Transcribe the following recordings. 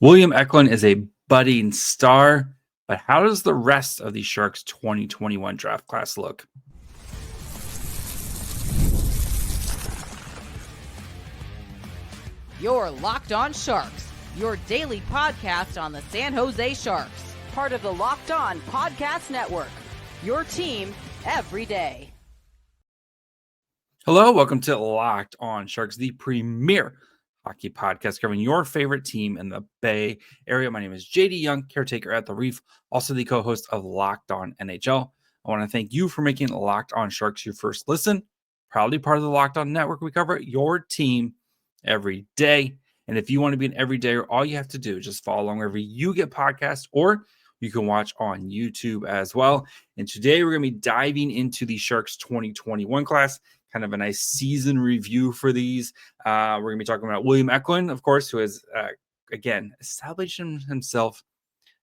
William Eklund is a budding star, but how does the rest of the Sharks 2021 draft class look? You're Locked On Sharks, your daily podcast on the San Jose Sharks, part of the Locked On Podcast Network, your team every day. Hello, welcome to Locked On Sharks, the premier hockey podcast covering your favorite team in the Bay Area. My name is JD Young, caretaker at the Reef, also the co-host of Locked On NHL. I want to thank you for making Locked On Sharks your first listen. Proudly part of the Locked On Network, we cover your team every day. And if you want to be an everydayer, all you have to do is just follow along wherever you get podcasts, or you can watch on YouTube as well. And today we're going to be diving into the Sharks 2021 class, kind of a nice season review for these. We're going to be talking about William Eklund, of course, who has, again, established himself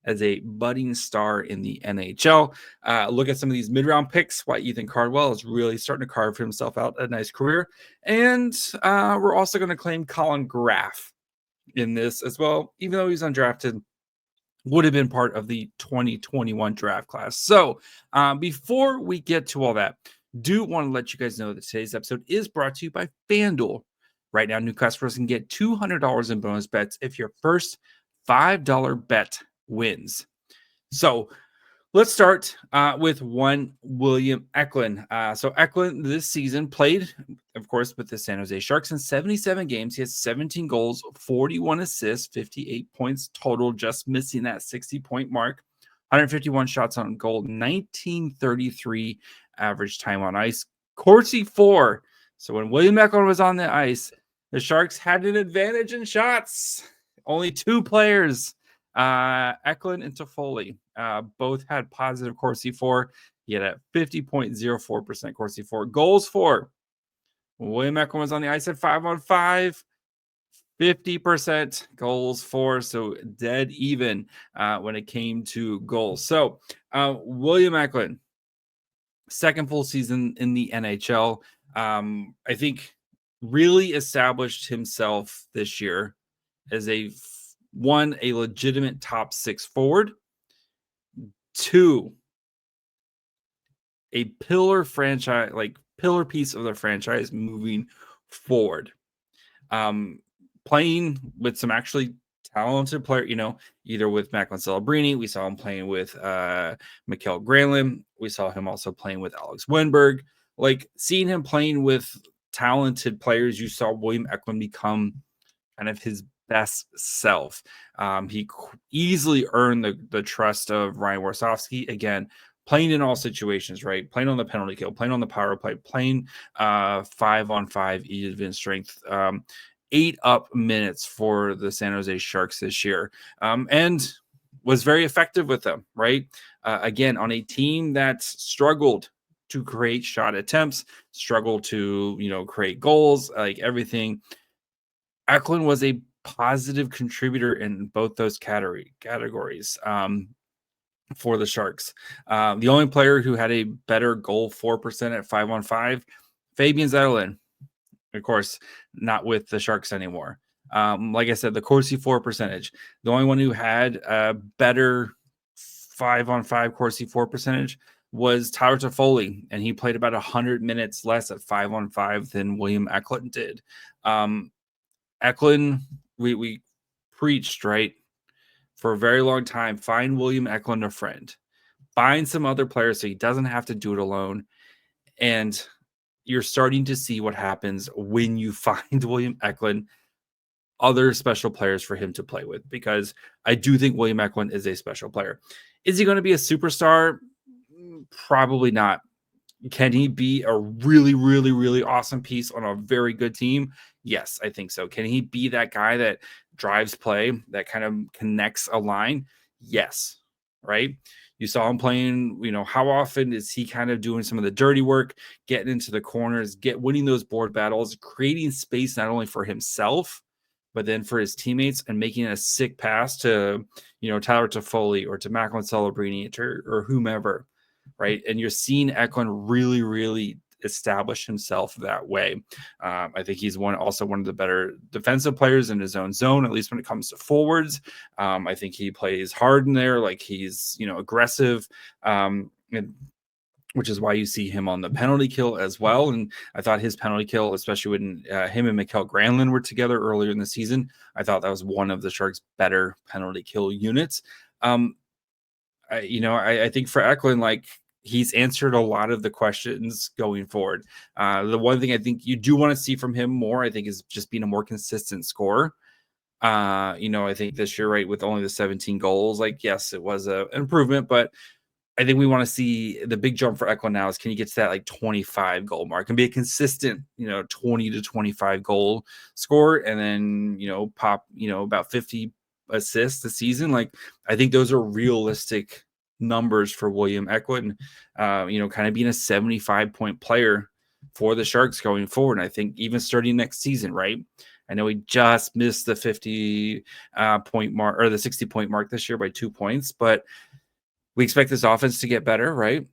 as a budding star in the NHL. Look at some of these mid-round picks, why Ethan Cardwell is really starting to carve himself out a nice career. And we're also going to claim Collin Graf in this as well, even though he's undrafted, would have been part of the 2021 draft class. So before we get to all that, do want to let you guys know that today's episode is brought to you by FanDuel. Right now, new customers can get $200 in bonus bets if your first $5 bet wins. So let's start with one William Eklund. So Eklund this season played, of course, with the San Jose Sharks in 77 games. He has 17 goals, 41 assists, 58 points total, just missing that 60-point mark. 151 shots on goal, 1933 average time on ice. Corsi 4. So when William Eklund was on the ice, the Sharks had an advantage in shots. Only two players, Eklund and Toffoli, both had positive Corsi 4. He had a 50.04% Corsi 4. Goals for William Eklund was on the ice at 5-on-5. 50% goals for, so dead even when it came to goals. So William Eklund, second full season in the NHL, I think really established himself this year as a legitimate top six forward, two, a pillar piece of the franchise moving forward. Playing with some actually talented player, either with Macklin Celebrini, we saw him playing with Mikael Granlund. We saw him also playing with Alex Wenberg. Like seeing him playing with talented players, you saw William Eklund become kind of his best self. He easily earned the trust of Ryan Warsofsky. Again, playing in all situations, right? Playing on the penalty kill, playing on the power play, playing 5-on-5 even strength. 8 up minutes for the San Jose Sharks this year, and was very effective with them, right? Again, on a team that struggled to create shot attempts, struggled to, create goals, like everything. Eklund was a positive contributor in both those categories for the Sharks. The only player who had a better goal 4% at 5-on-5, Fabian Zetterlund. Of course, not with the Sharks anymore. Like I said, the Corsi 4 percentage. The only one who had a better 5-on-5 Corsi 4 percentage was Tyler Toffoli, and he played about 100 minutes less at 5-on-5 than William Eklund did. Eklund, we preached, right, for a very long time, find William Eklund a friend. Find some other players so he doesn't have to do it alone. And you're starting to see what happens when you find William Eklund other special players for him to play with, because I do think William Eklund is a special player. Is he going to be a superstar? Probably not. Can he be a really, really, really awesome piece on a very good team? Yes, I think so. Can he be that guy that drives play, that kind of connects a line? Yes, right? You saw him playing, how often is he kind of doing some of the dirty work, getting into the corners, winning those board battles, creating space not only for himself, but then for his teammates, and making a sick pass to, Tyler Toffoli or to Macklin Celebrini or whomever, right? And you're seeing Eklund really, really establish himself that way. I think he's also one of the better defensive players in his own zone, at least when it comes to forwards. I think he plays hard in there, like he's aggressive, and which is why you see him on the penalty kill as well. And I thought his penalty kill, especially when him and Mikael Granlund were together earlier in the season, I thought that was one of the Sharks' better penalty kill units. I think for Eklund, like, he's answered a lot of the questions going forward. The one thing I think you do want to see from him more, I think, is just being a more consistent scorer. I think this year, right, with only the 17 goals, like, yes, it was an improvement, but I think we want to see the big jump for Eklund now is, can he get to that like 25 goal mark and be a consistent, 20 to 25 goal scorer, and then, pop, about 50 assists a season. Like, I think those are realistic numbers for William Eklund, kind of being a 75-point player for the Sharks going forward. And I think even starting next season, right? I know he just missed the 50 point mark, or the 60 point mark this year by 2 points, but we expect this offense to get better, right?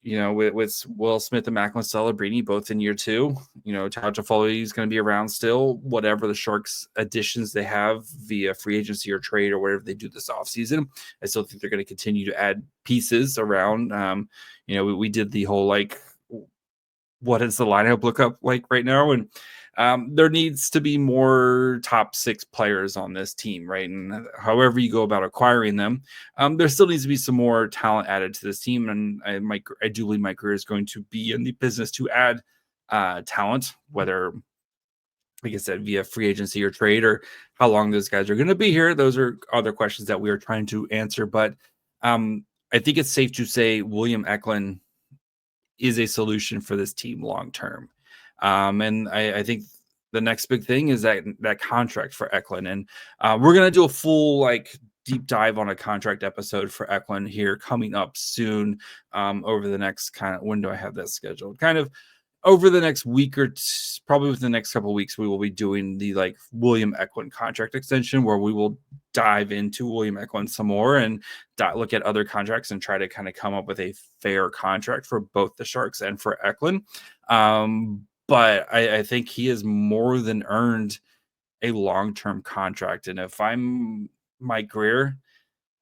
With Will Smith and Macklin Celebrini both in year 2. Todd Toffoli is going to be around still. Whatever the Sharks additions they have via free agency or trade or whatever they do this offseason, I still think they're going to continue to add pieces around. We did the whole, like, what does the lineup look up like right now? And there needs to be more top 6 players on this team, right? And however you go about acquiring them, there still needs to be some more talent added to this team. And I do believe my career is going to be in the business to add talent, whether, like I said, via free agency or trade, or how long those guys are going to be here. Those are other questions that we are trying to answer. But I think it's safe to say William Eklund is a solution for this team long term. And I think the next big thing is that contract for Eklund. And we're going to do a full, like, deep dive on a contract episode for Eklund here coming up soon, over the next when do I have that scheduled? Kind of over the next week or probably within the next couple of weeks, we will be doing the, like, William Eklund contract extension, where we will dive into William Eklund some more and look at other contracts and try to kind of come up with a fair contract for both the Sharks and for Eklund. But I think he has more than earned a long-term contract. And if I'm Mike Grier,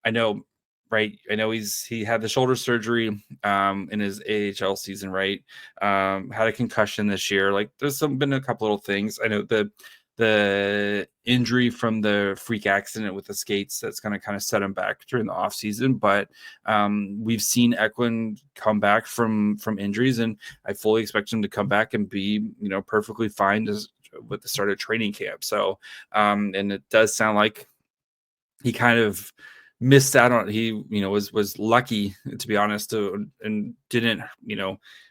I know, right? I know he had the shoulder surgery in his AHL season, right? Had a concussion this year. Like, there's been a couple little things. I know the injury from the freak accident with the skates, that's going to kind of set him back during the offseason. But we've seen Eklund come back from injuries, and I fully expect him to come back and be, perfectly fine with the start of training camp. So, and it does sound like he kind of missed out on, he, was lucky, to be honest, and didn't,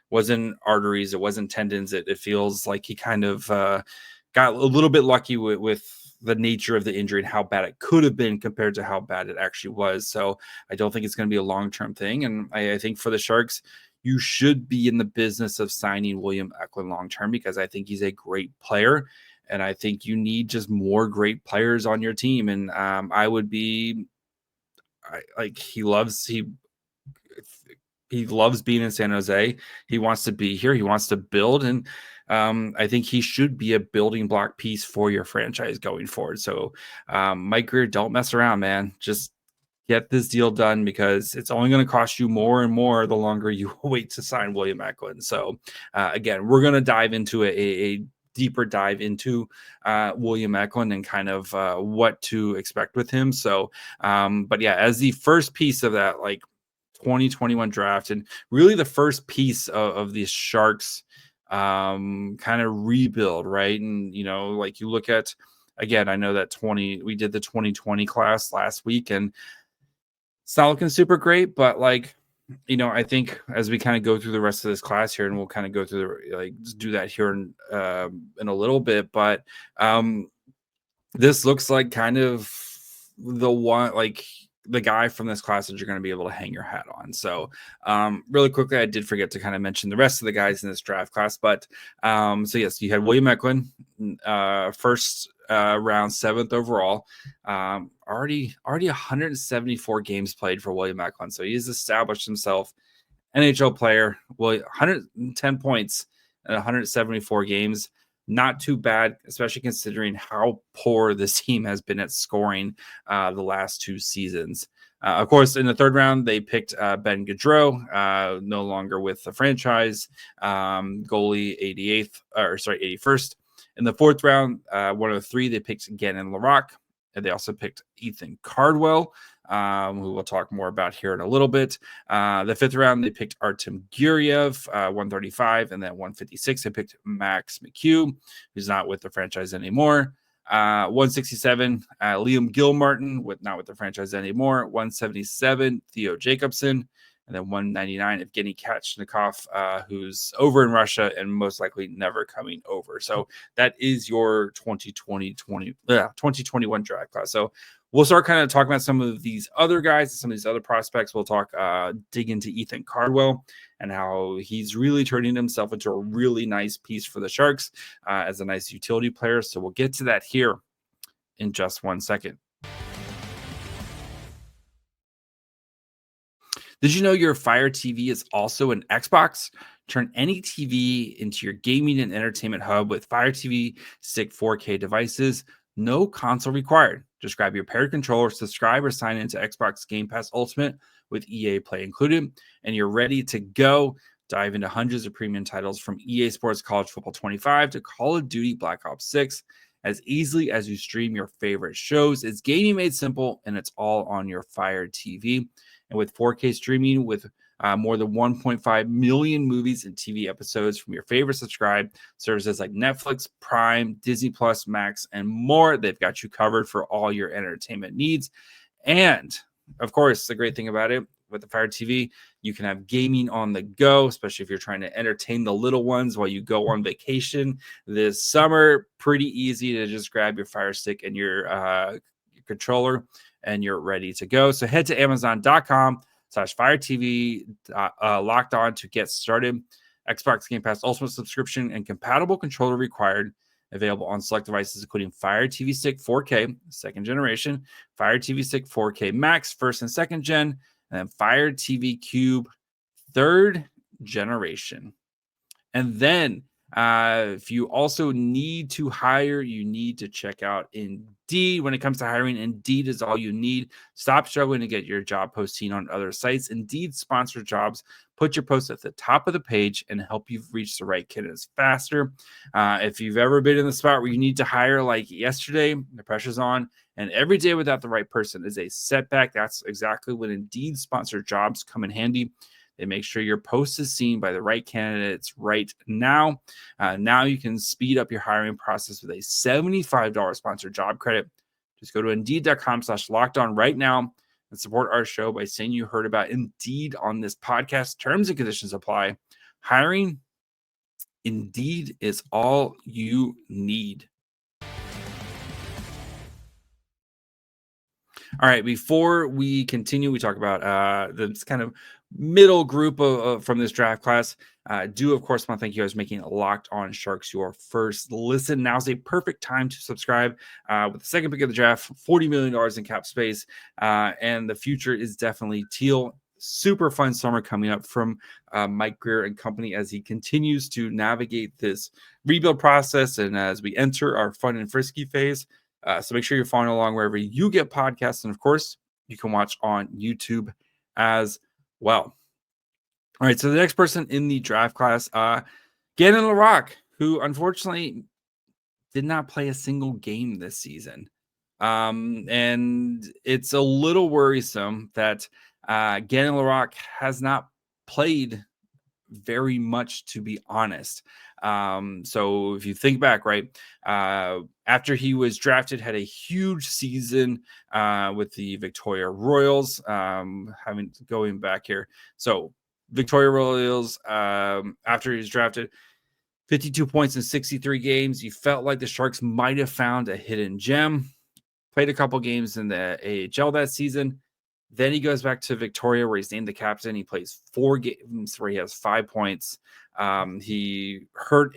wasn't arteries, it wasn't tendons. It feels like he kind of got a little bit lucky with the nature of the injury and how bad it could have been compared to how bad it actually was. So I don't think it's going to be a long-term thing. And I think for the Sharks, you should be in the business of signing William Eklund long-term, because I think he's a great player. And I think you need just more great players on your team. And he loves being in San Jose. He wants to be here. He wants to build. And I think he should be a building block piece for your franchise going forward. So Mike Grier, don't mess around, man. Just get this deal done, because it's only going to cost you more and more the longer you wait to sign William Eklund. So again, we're going to dive into a deeper dive into William Eklund and kind of what to expect with him. So, but yeah, as the first piece of that, like, 2021 draft, and really the first piece of the Sharks kind of rebuild, right? And, like, you look at, again, I know that we did the 2020 class last week, and it's not looking super great, but, like, I think as we kind of go through the rest of this class here, and we'll kind of go through do that here in a little bit, but this looks like kind of the one, like, the guy from this class that you're going to be able to hang your hat on. So really quickly, I did forget to kind of mention the rest of the guys in this draft class, but so yes, you had William Eklund, first round, 7th overall, already 174 games played for William Eklund. So he's established himself NHL player. Well, 110 points in 174 games. Not too bad, especially considering how poor this team has been at scoring the last 2 seasons. Of course, in the third round, they picked Ben Gaudreau, no longer with the franchise, goalie 81st. In the fourth round, 103, they picked Gannon Laroque. And they also picked Ethan Cardwell, who we'll talk more about here in a little bit. The fifth round, they picked Artem Guryev, 135, and then 156, they picked Max McHugh, who's not with the franchise anymore. 167, Liam Gilmartin, not with the franchise anymore. 177, Theo Jacobson. And then 199, Evgeny Kachnikov, who's over in Russia and most likely never coming over. So that is your 2021 draft class. So we'll start kind of talking about some of these other guys, some of these other prospects. We'll dig into Ethan Cardwell and how he's really turning himself into a really nice piece for the Sharks as a nice utility player. So we'll get to that here in just 1 second. Did you know your Fire TV is also an Xbox? Turn any TV into your gaming and entertainment hub with Fire TV Stick 4K devices. No console required. Just grab your paired controller, subscribe, or sign into Xbox Game Pass Ultimate with EA Play included, and you're ready to go. Dive into hundreds of premium titles from EA Sports College Football 25 to Call of Duty Black Ops 6 as easily as you stream your favorite shows. It's gaming made simple, and it's all on your Fire TV. And with 4K streaming, with more than 1.5 million movies and TV episodes from your favorite subscribed services like Netflix, Prime, Disney Plus, Max, and more, they've got you covered for all your entertainment needs. And of course, the great thing about it, with the Fire TV, you can have gaming on the go, especially if you're trying to entertain the little ones while you go on vacation this summer. Pretty easy to just grab your Fire Stick and your controller, and you're ready to go. So head to Amazon.com/Fire TV locked on to get started. Xbox Game Pass Ultimate subscription and compatible controller required. Available on select devices, including Fire TV Stick 4K, second generation, Fire TV Stick 4K Max, first and second gen, and then Fire TV Cube, third generation. And then if you also need to hire, you need to check out Indeed. When it comes to hiring, Indeed is all you need. Stop struggling to get your job posting on other sites. Indeed sponsored jobs put your post at the top of the page and help you reach the right candidates faster. If you've ever been in the spot where you need to hire like yesterday, the pressure's on, and every day without the right person is a setback. That's exactly when Indeed sponsored jobs come in handy. They make sure your post is seen by the right candidates right now. Now you can speed up your hiring process with a $75 sponsored job credit. Just go to Indeed.com/lockedon right now and support our show by saying you heard about Indeed on this podcast. Terms and conditions apply. Hiring, Indeed is all you need. All right, before we continue, we talk about this kind of middle group from this draft class. Do, of course, want to thank you guys for making Locked On Sharks your first listen. Now's a perfect time to subscribe. With the second pick of the draft, $40 million in cap space, and the future is definitely teal. Super fun summer coming up from Mike Grier and company as he continues to navigate this rebuild process and as we enter our fun and frisky phase. So make sure you're following along wherever you get podcasts. And of course, you can watch on YouTube as well. All right. So the next person in the draft class, Gannon Laroque, who unfortunately did not play a single game this season. And it's a little worrisome that Gannon Laroque has not played very much, to be honest. So if you think back, right, after he was drafted, had a huge season with the Victoria Royals, going back here. So Victoria Royals, after he was drafted, 52 points in 63 games. You felt like the Sharks might have found a hidden gem. Played a couple games in the AHL that season. Then he goes back to Victoria, where he's named the captain. He plays 4 games where he has 5 points. He had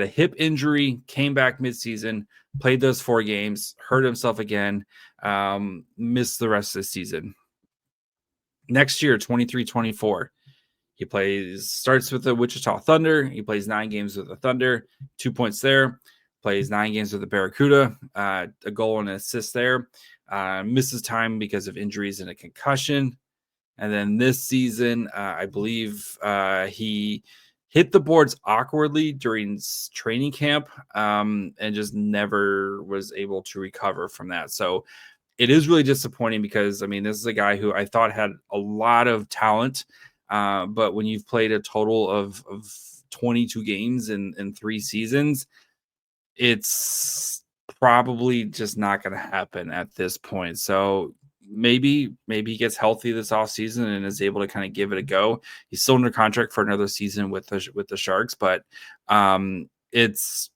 a hip injury, came back midseason, played those 4 games, hurt himself again, missed the rest of the season. Next year, 23-24, he starts with the Wichita Thunder. He plays 9 games with the Thunder, 2 points there. Plays 9 games with the Barracuda, a goal and an assist there. Misses time because of injuries and a concussion. And then this season, I believe he hit the boards awkwardly during training camp and just never was able to recover from that. So it is really disappointing because, I mean, this is a guy who I thought had a lot of talent. But when you've played a total of 22 games in 3 seasons, it's probably just not going to happen at this point. So maybe he gets healthy this offseason and is able to kind of give it a go. He's still under contract for another season with the Sharks, but it's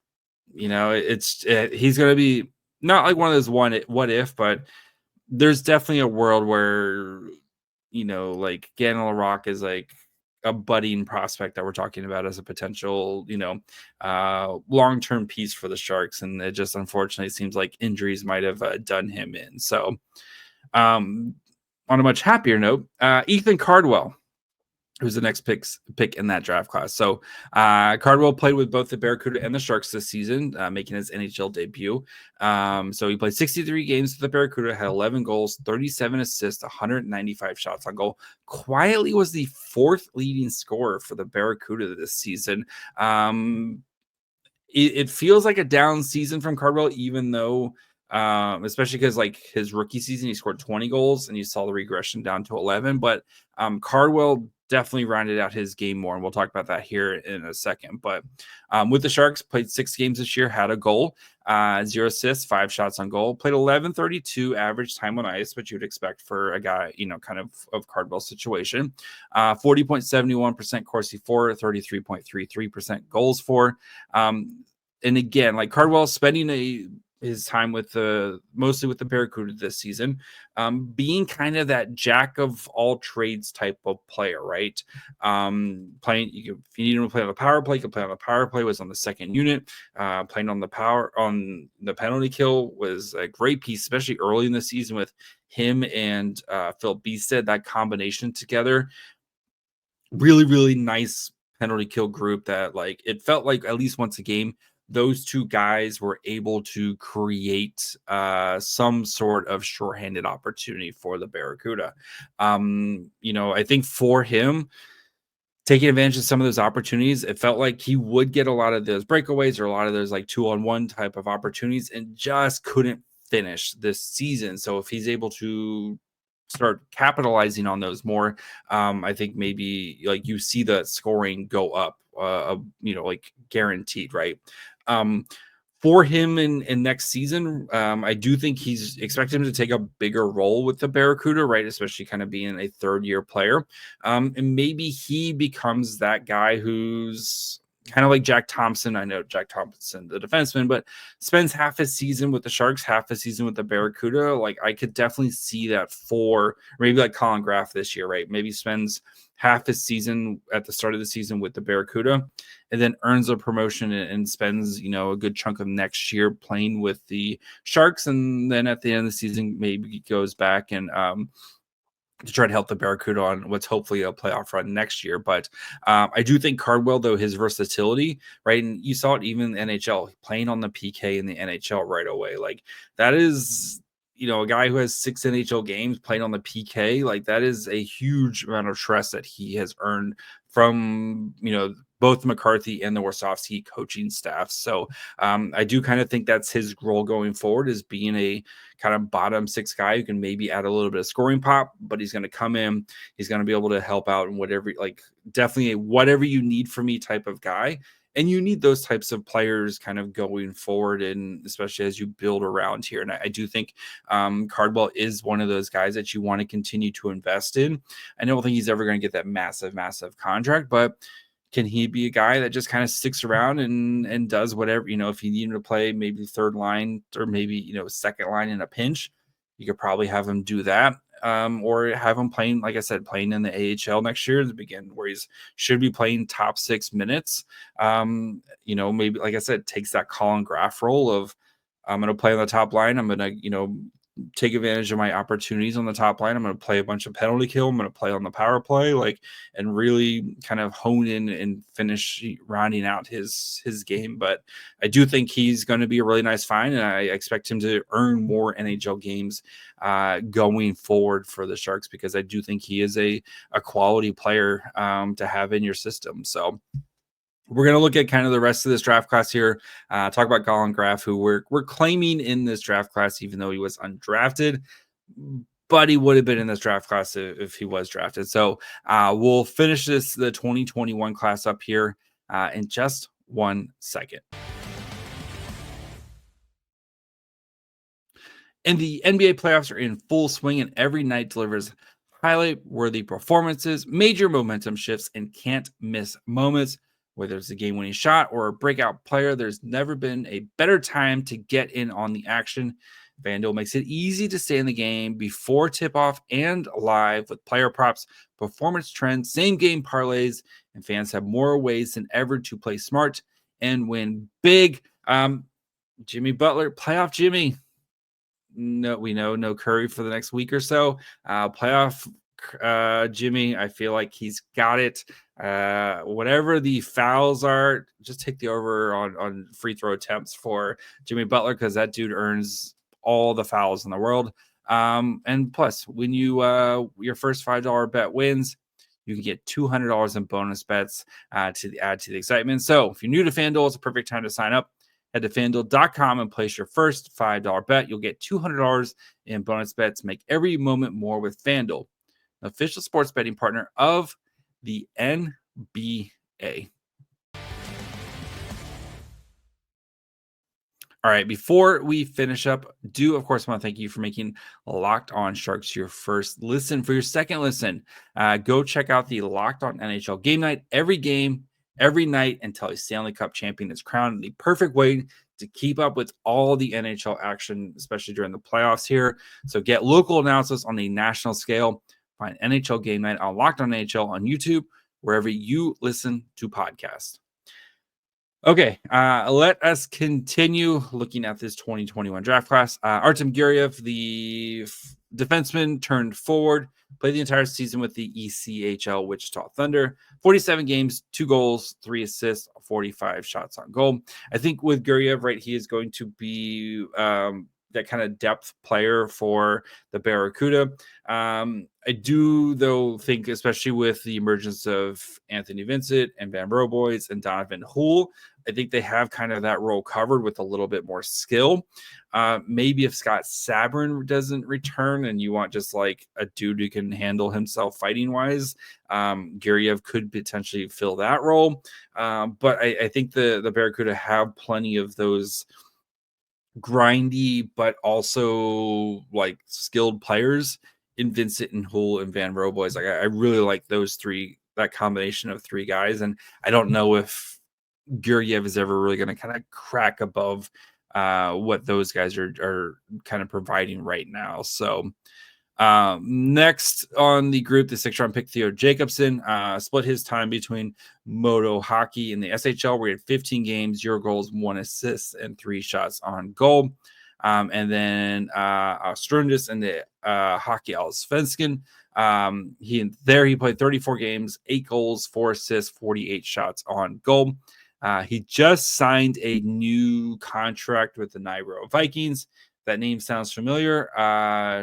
he's going to be not like one of those what if, but there's definitely a world where like Gannon Laroque is like a budding prospect that we're talking about as a potential, long-term piece for the Sharks. And it just unfortunately seems like injuries might have done him in. So on a much happier note, Ethan Cardwell, who's the next pick in that draft class. So Cardwell played with both the Barracuda and the Sharks this season, making his NHL debut. So he played 63 games with the Barracuda, had 11 goals, 37 assists, 195 shots on goal. Quietly was the 4th leading scorer for the Barracuda this season. It feels like a down season from Cardwell, even though especially because like his rookie season, he scored 20 goals and you saw the regression down to 11. But Cardwell definitely rounded out his game more, and we'll talk about that here in a second. But with the Sharks, played 6 games this year, had a goal, 0 assists, 5 shots on goal, played 11:32 average time on ice, which you'd expect for a guy, kind of Cardwell's situation. 40.71% Corsi for, 33.33% goals for. And again, like Cardwell spending his time mostly with the Barracuda this season, being kind of that jack of all trades type of player, right? Playing, if you need him to play on the power play, you can play on the power play. Was on the second unit, playing on the penalty kill was a great piece, especially early in the season with him and Phil Beested. That combination together, really, really nice penalty kill group that like it felt like at least once a game those two guys were able to create some sort of shorthanded opportunity for the Barracuda. I think for him, taking advantage of some of those opportunities, it felt like he would get a lot of those breakaways or a lot of those like 2-on-1 type of opportunities and just couldn't finish this season. So if he's able to start capitalizing on those more, I think maybe like you see the scoring go up, like guaranteed, right? For him in next season, I do think he's expected him to take a bigger role with the Barracuda, right? Especially kind of being a 3rd-year player. And maybe he becomes that guy who's kind of like Jack Thompson. I know Jack Thompson, the defenseman, but spends half his season with the Sharks, half his season with the Barracuda. Like I could definitely see that for maybe like Collin Graf this year, right? Maybe spends half his season at the start of the season with the Barracuda and then earns a promotion and spends, a good chunk of next year playing with the Sharks. And then at the end of the season, maybe he goes back and, to try to help the Barracuda on what's hopefully a playoff run next year. But I do think Cardwell, though, his versatility, right? And you saw it even in the NHL, playing on the PK in the NHL right away. Like that is, a guy who has 6 NHL games playing on the PK. Like that is a huge amount of trust that he has earned from, both McCarthy and the Warsofsky coaching staff. So I do kind of think that's his role going forward, is being a kind of bottom 6 guy who can maybe add a little bit of scoring pop, but he's going to come in, he's going to be able to help out in whatever, like definitely a whatever you need from me type of guy. And you need those types of players kind of going forward, and especially as you build around here. And I do think Cardwell is one of those guys that you want to continue to invest in. I don't think he's ever going to get that massive, massive contract, but can he be a guy that just kind of sticks around and does whatever, if you need him to play maybe 3rd line or maybe, 2nd line in a pinch, you could probably have him do that. Or have him playing, like I said, playing in the AHL next year to begin, where he's should be playing top 6 minutes. Maybe, like I said, takes that Collin Graf role of I'm going to play on the top line. I'm going to, take advantage of my opportunities on the top line. I'm going to play a bunch of penalty kill. I'm going to play on the power play, and really kind of hone in and finish rounding out his game. But I do think he's going to be a really nice find, and I expect him to earn more NHL games going forward for the Sharks, because I do think he is a quality player to have in your system. So we're going to look at kind of the rest of this draft class here. Talk about Collin Graf, who we're claiming in this draft class, even though he was undrafted, but he would have been in this draft class if he was drafted. So we'll finish the 2021 class up here in just 1 second. And the NBA playoffs are in full swing, and every night delivers highlight-worthy performances, major momentum shifts, and can't-miss moments. Whether it's a game-winning shot or a breakout player, there's never been a better time to get in on the action. FanDuel makes it easy to stay in the game before tip-off and live with player props, performance trends, same-game parlays, and fans have more ways than ever to play smart and win big. Jimmy Butler, playoff Jimmy. No, we know no Curry for the next week or so. Playoff Jimmy, I feel like he's got it. Whatever the fouls are, just take the over on free throw attempts for Jimmy Butler, because that dude earns all the fouls in the world. And plus, when you your first $5 bet wins, you can get $200 in bonus bets to add to the excitement. So if you're new to FanDuel, it's a perfect time to sign up. Head to FanDuel.com and place your first $5 bet. You'll get $200 in bonus bets. Make every moment more with FanDuel, the official sports betting partner of the NBA. All right, before we finish up, of course want to thank you for making Locked On Sharks your first listen. For your second listen, go check out the Locked On NHL Game Night. Every game, every night until a Stanley Cup champion is crowned. The perfect way to keep up with all the NHL action, especially during the playoffs here. So get local analysis on a national scale. Find NHL Game Night on Locked On NHL on YouTube, wherever you listen to podcasts. Okay, let us continue looking at this 2021 draft class. Artem Guryev, the defenseman turned forward, played the entire season with the ECHL Wichita Thunder. 47 games, 2 goals, 3 assists, 45 shots on goal. I think with Guryev, right, he is going to be that kind of depth player for the Barracuda. I do, though, think, especially with the emergence of Anthony Vincent and Van Roboys and Donovan Houle, I think they have kind of that role covered with a little bit more skill. Maybe if Scott Sabrin doesn't return and you want just like a dude who can handle himself fighting wise, Guryev could potentially fill that role. But I think the Barracuda have plenty of those grindy but also like skilled players in Vincent and Houle and Van Roboys. Like I really like those three, that combination of 3 guys, and I don't know if Guryev is ever really going to kind of crack above what those guys are kind of providing right now. So next on the group, the 6th-round pick Theo Jacobson split his time between Moto Hockey and the SHL, where he had 15 games, 0 goals, 1 assist, and 3 shots on goal. And then Strundus and the Hockey Allsvenskan. He played 34 games, 8 goals, 4 assists, 48 shots on goal. He just signed a new contract with the Nairo Vikings. That name sounds familiar.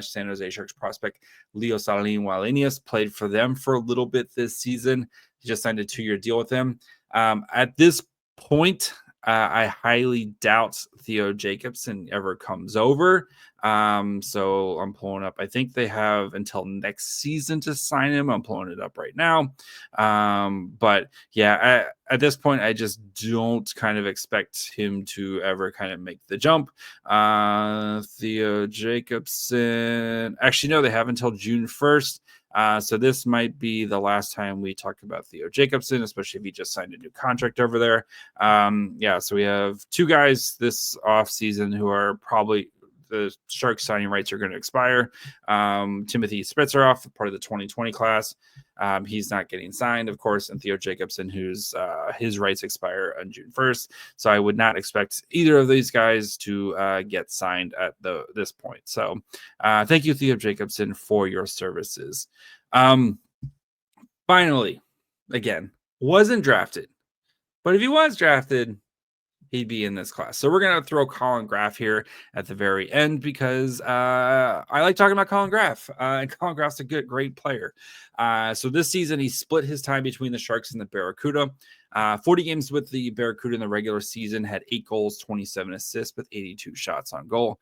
San Jose Sharks prospect Leo Salin Wallenius played for them for a little bit this season. He just signed a 2-year deal with them. At this point, I highly doubt Theo Jacobson ever comes over. So I'm pulling up. I think they have until next season to sign him. I'm pulling it up right now. But yeah, at this point, I just don't kind of expect him to ever kind of make the jump. Theo Jacobson. Actually, no, they have until June 1st. So this might be the last time we talk about Theo Jacobson, especially if he just signed a new contract over there. So we have 2 guys this offseason who are probably the Sharks signing rights are going to expire. Timothy Spitzerhoff, part of the 2020 class, he's not getting signed, of course, and Theo Jacobson, whose his rights expire on June 1st. So I would not expect either of these guys to get signed at this point. So thank you, Theo Jacobson, for your services. Finally, again, wasn't drafted, but if he was drafted, he'd be in this class. So we're going to throw Collin Graf here at the very end because I like talking about Collin Graf. And Collin Graf's a great player. So this season, he split his time between the Sharks and the Barracuda. 40 games with the Barracuda in the regular season, had 8 goals, 27 assists with 82 shots on goal.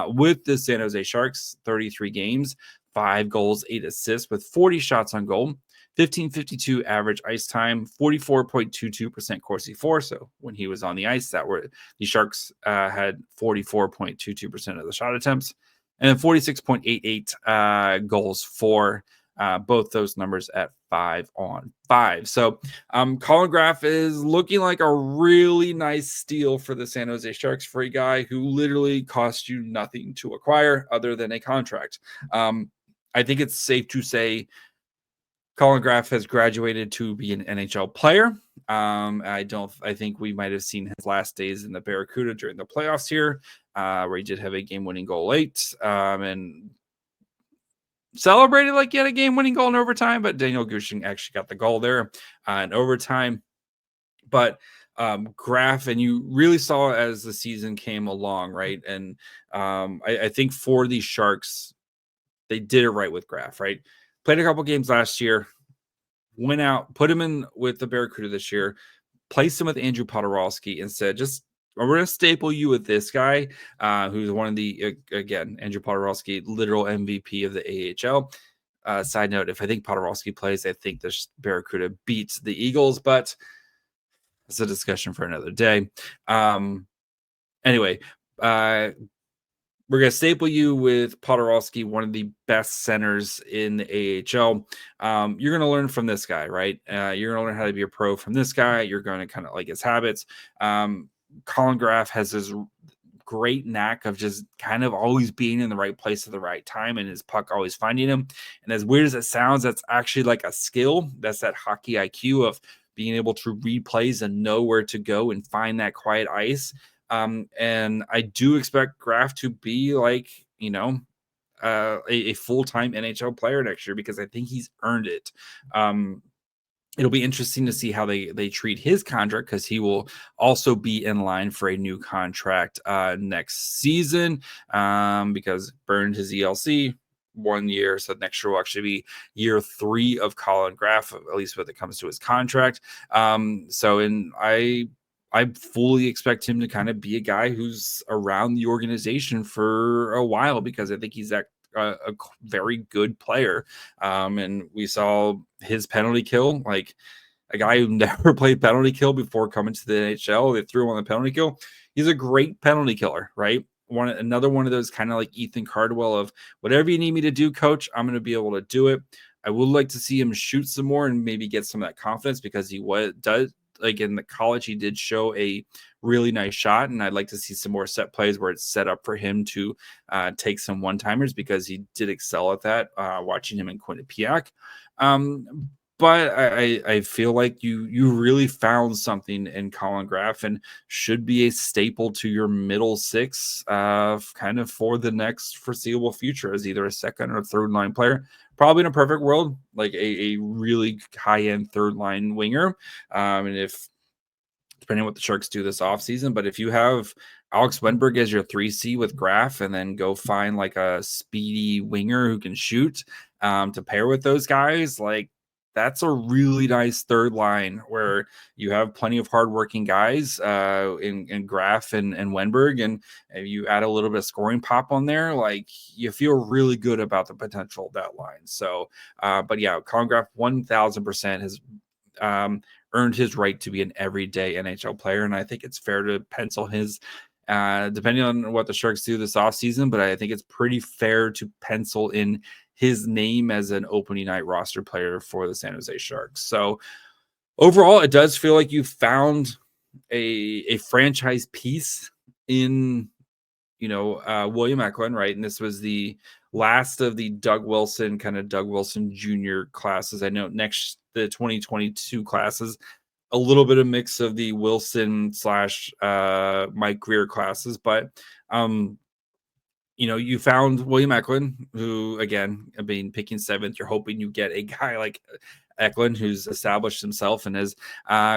With the San Jose Sharks, 33 games, 5 goals, 8 assists with 40 shots on goal. 1552 average ice time, 44.22% Corsi for. So when he was on the ice, that were the Sharks had 44.22% of the shot attempts, and then 46.88 goals for. Both those numbers at 5-on-5. So Collin Graf is looking like a really nice steal for the San Jose Sharks for a guy who literally cost you nothing to acquire other than a contract. I think it's safe to say Collin Graf has graduated to be an NHL player. I think we might have seen his last days in the Barracuda during the playoffs here, where he did have a game-winning goal late and celebrated like he had a game-winning goal in overtime. But Daniel Gushing actually got the goal there in overtime. But Graf, and you really saw as the season came along, right? And I think for the Sharks, they did it right with Graf, right? Played a couple games last year, went out, put him in with the Barracuda this year, placed him with Andrew Podorowski and said, we're going to staple you with this guy, who's one of the, again, Andrew Podorowski, literal MVP of the AHL. Side note, if I think Podorowski plays, I think the Barracuda beats the Eagles, but it's a discussion for another day. Anyway, we're going to staple you with Podorowski, one of the best centers in the AHL. You're going to learn from this guy, right? You're going to learn how to be a pro from this guy. You're going to kind of like his habits. Collin Graf has this great knack of just kind of always being in the right place at the right time and his puck always finding him. And as weird as it sounds, that's actually like a skill. That's that hockey IQ of being able to read plays and know where to go and find that quiet ice. And I do expect Graf to be like, a full-time NHL player next year because I think he's earned it. It'll be interesting to see how they treat his contract because he will also be in line for a new contract next season because burned his ELC 1 year. So next year will actually be year 3 of Collin Graf, at least when it comes to his contract. I fully expect him to kind of be a guy who's around the organization for a while because I think he's a very good player. And we saw his penalty kill, like a guy who never played penalty kill before coming to the NHL. They threw him on the penalty kill. He's a great penalty killer, right? Another one of those kind of like Ethan Cardwell of whatever you need me to do, coach, I'm going to be able to do it. I would like to see him shoot some more and maybe get some of that confidence because he does. Like in the college, he did show a really nice shot, and I'd like to see some more set plays where it's set up for him to take some one-timers because he did excel at that, watching him in Quinnipiac. But I feel like you really found something in Collin Graf and should be a staple to your middle six kind of for the next foreseeable future as either a second or third line player. Probably in a perfect world, like a really high-end third line winger. And if depending on what the Sharks do this offseason, but if you have Alex Wenberg as your 3C with Graf and then go find like a speedy winger who can shoot to pair with those guys, like that's a really nice third line where you have plenty of hardworking guys in Graf and Wenberg, and if you add a little bit of scoring pop on there, like you feel really good about the potential of that line. So, but yeah, Collin Graf 1000% has earned his right to be an everyday NHL player, and I think it's fair to pencil his. Depending on what the Sharks do this offseason, but I think it's pretty fair to pencil in his name as an opening night roster player for the San Jose Sharks. So overall, it does feel like you found a franchise piece in William Eklund, right? And this was the last of the Doug Wilson Jr. classes. I know the 2022 classes, a little bit of mix of the Wilson / Mike Greer classes, but you found William Eklund, who, again, picking 7th, you're hoping you get a guy like Eklund, who's established himself and has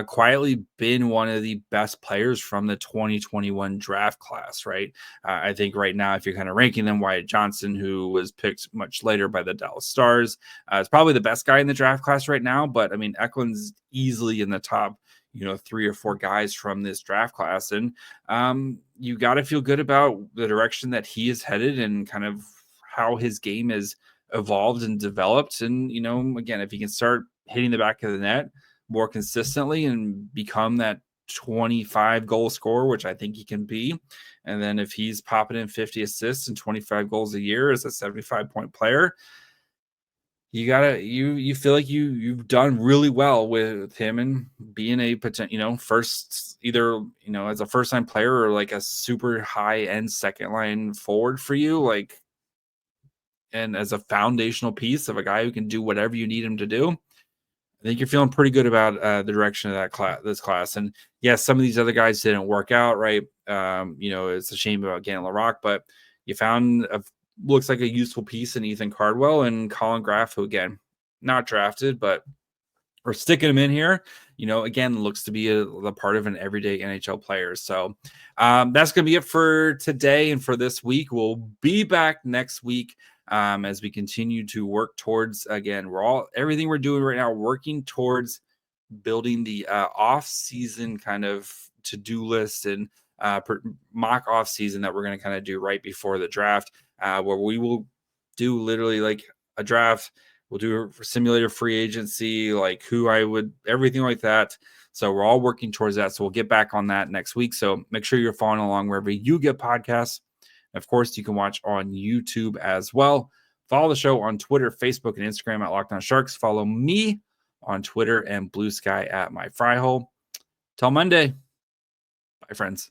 quietly been one of the best players from the 2021 draft class, right? I think right now, if you're kind of ranking them, Wyatt Johnson, who was picked much later by the Dallas Stars, is probably the best guy in the draft class right now. But, Eklund's easily in the top 3 or 4 guys from this draft class. And you got to feel good about the direction that he is headed and kind of how his game has evolved and developed. And, again, if he can start hitting the back of the net more consistently and become that 25 goal scorer, which I think he can be. And then if he's popping in 50 assists and 25 goals a year as a 75-point player, you feel like you've done really well with him and being a potential, first, either, as a first time player or like a super high end second line forward for you, like, and as a foundational piece of a guy who can do whatever you need him to do. I think you're feeling pretty good about the direction of this class. And yes, some of these other guys didn't work out, right? It's a shame about Gannon Laroque, but you found looks like a useful piece in Ethan Cardwell and Collin Graf, who, again, not drafted, but we're sticking him in here. Again, looks to be a part of an everyday NHL player. So that's going to be it for today and for this week. We'll be back next week as we continue to work towards, again, everything we're doing right now, working towards building the off-season kind of to-do list and mock off-season that we're going to kind of do right before the draft, where we will do literally like a draft. We'll do a simulator free agency, like everything like that. So we're all working towards that. So we'll get back on that next week. So make sure you're following along wherever you get podcasts. Of course, you can watch on YouTube as well. Follow the show on Twitter, Facebook, and Instagram at Locked On Sharks. Follow me on Twitter and Blue Sky at My Fry Hole. Till Monday. Bye, friends.